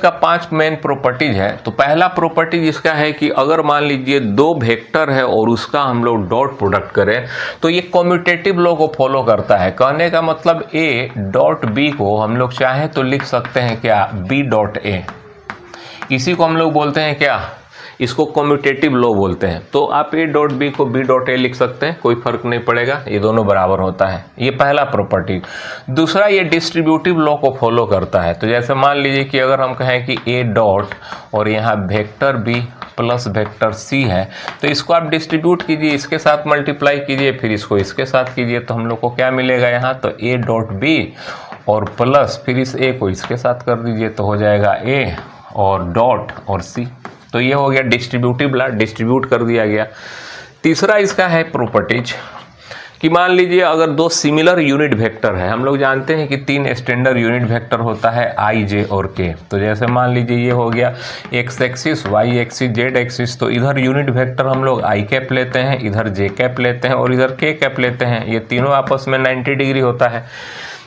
इसका 5 main properties है। तो पहला प्रॉपर्टीज इसका है कि अगर मान लीजिए 2 वेक्टर है और उसका हम लोग डॉट प्रोडक्ट करें तो ये कम्यूटेटिव लॉ को फॉलो करता है। कहने का मतलब ए डॉट बी को हम लोग चाहे तो लिख सकते हैं क्या, बी डॉट ए। इसी को हम लोग बोलते हैं क्या, इसको कम्यूटेटिव लॉ बोलते हैं। तो आप ए डॉट बी को बी डॉट ए लिख सकते हैं, कोई फर्क नहीं पड़ेगा, ये दोनों बराबर होता है। ये पहला प्रॉपर्टी। दूसरा, ये डिस्ट्रीब्यूटिव लॉ को फॉलो करता है। तो जैसे मान लीजिए कि अगर हम कहें कि ए डॉट और यहाँ vector B plus vector C है, तो इसको आप डिस्ट्रीब्यूट कीजिए, इसके साथ मल्टीप्लाई कीजिए, फिर इसको इसके साथ कीजिए, तो हम लोग को क्या मिलेगा यहाँ, तो ए डॉट बी और प्लस फिर इस ए को इसके साथ कर दीजिए तो हो जाएगा ए और डॉट और सी। तो ये हो गया डिस्ट्रीब्यूटिव लॉ, डिस्ट्रीब्यूट कर दिया गया। तीसरा इसका है प्रॉपर्टीज कि मान लीजिए अगर 2 सिमिलर यूनिट वेक्टर है, हम लोग जानते हैं कि 3 स्टैंडर्ड यूनिट वेक्टर होता है आई, जे और के। तो जैसे मान लीजिए ये हो गया X axis, Y axis, Z axis, तो इधर यूनिट वेक्टर हम लोग आई कैप लेते हैं, इधर जे कैप लेते हैं और इधर के कैप लेते हैं। ये तीनों आपस में 90 डिग्री होता है।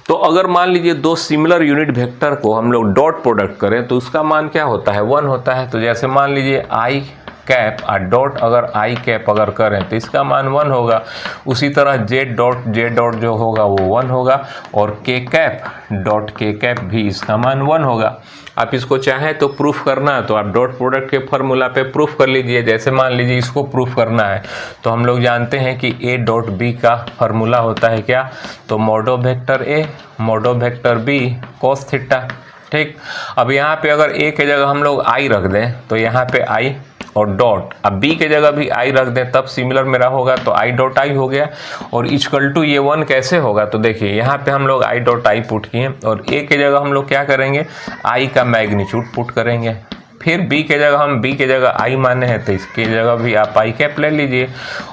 तो अगर मान लीजिए 2 सिमिलर यूनिट वेक्टर को हम लोग डॉट प्रोडक्ट करें तो उसका मान क्या होता है, 1 होता है। तो जैसे मान लीजिए आई कैप और डॉट अगर आई कैप अगर करें तो इसका मान 1 होगा। उसी तरह जे डॉट जो होगा वो 1 होगा और के कैप डॉट के कैप भी इसका मान 1 होगा। आप इसको चाहें तो प्रूफ करना है तो आप डॉट प्रोडक्ट के फार्मूला पे प्रूफ कर लीजिए। जैसे मान लीजिए इसको प्रूफ करना है तो हम लोग जानते हैं कि ए डॉट बी का फार्मूला होता है क्या, तो mod vector a mod vector b cos theta. ठीक, अब यहाँ पे अगर ए के जगह हम लोग आई रख दें तो यहाँ पे आई और डॉट, अब बी के जगह भी आई रख दें तब सिमिलर मेरा होगा, तो आई डॉट आई हो गया। और इक्वल टू ये 1 कैसे होगा, तो देखिए यहाँ पे हम लोग आई डॉट आई पुट किए और ए के जगह हम लोग क्या करेंगे, आई का मैग्नीट्यूड पुट करेंगे। फिर बी के जगह हम बी के जगह आई माने हैं तो इसके जगह भी आप आई कैप ले लीजिए।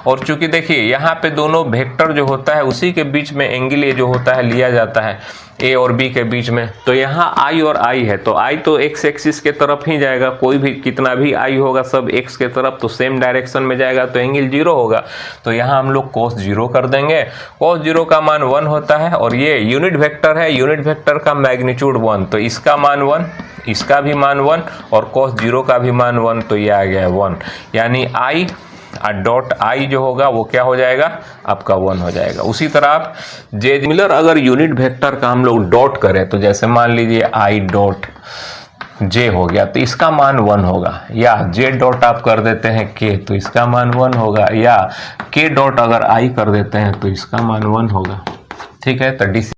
और चूंकि देखिए यहाँ पे दोनों वेक्टर जो होता है उसी के बीच में एंगल ये जो होता है लिया जाता है ए और बी के बीच में, तो यहाँ आई और आई है तो आई तो एक्स एक्सिस के तरफ ही जाएगा, कोई भी कितना भी आई होगा सब एक्स के तरफ, तो सेम डायरेक्शन में जाएगा तो एंगल 0 होगा। तो यहाँ हम लोग cos 0 कर देंगे। cos 0 का मान 1 होता है और ये यूनिट वेक्टर है, यूनिट वेक्टर का मैग्नीट्यूड 1, तो इसका मान 1, इसका भी मान 1 और cos 0 का भी मान 1, तो ये आ गया 1। यानी आई डॉट आई जो होगा वो क्या हो जाएगा, आपका 1 हो जाएगा। उसी तरह आप जे सिमिलर अगर यूनिट वेक्टर का हम लोग डॉट करें तो जैसे मान लीजिए आई डॉट जे हो गया तो इसका मान 1 होगा, या जे डॉट आप कर देते हैं के तो इसका मान 1 होगा, या के डॉट अगर आई कर देते हैं तो इसका मान 1 होगा। ठीक है, तो डी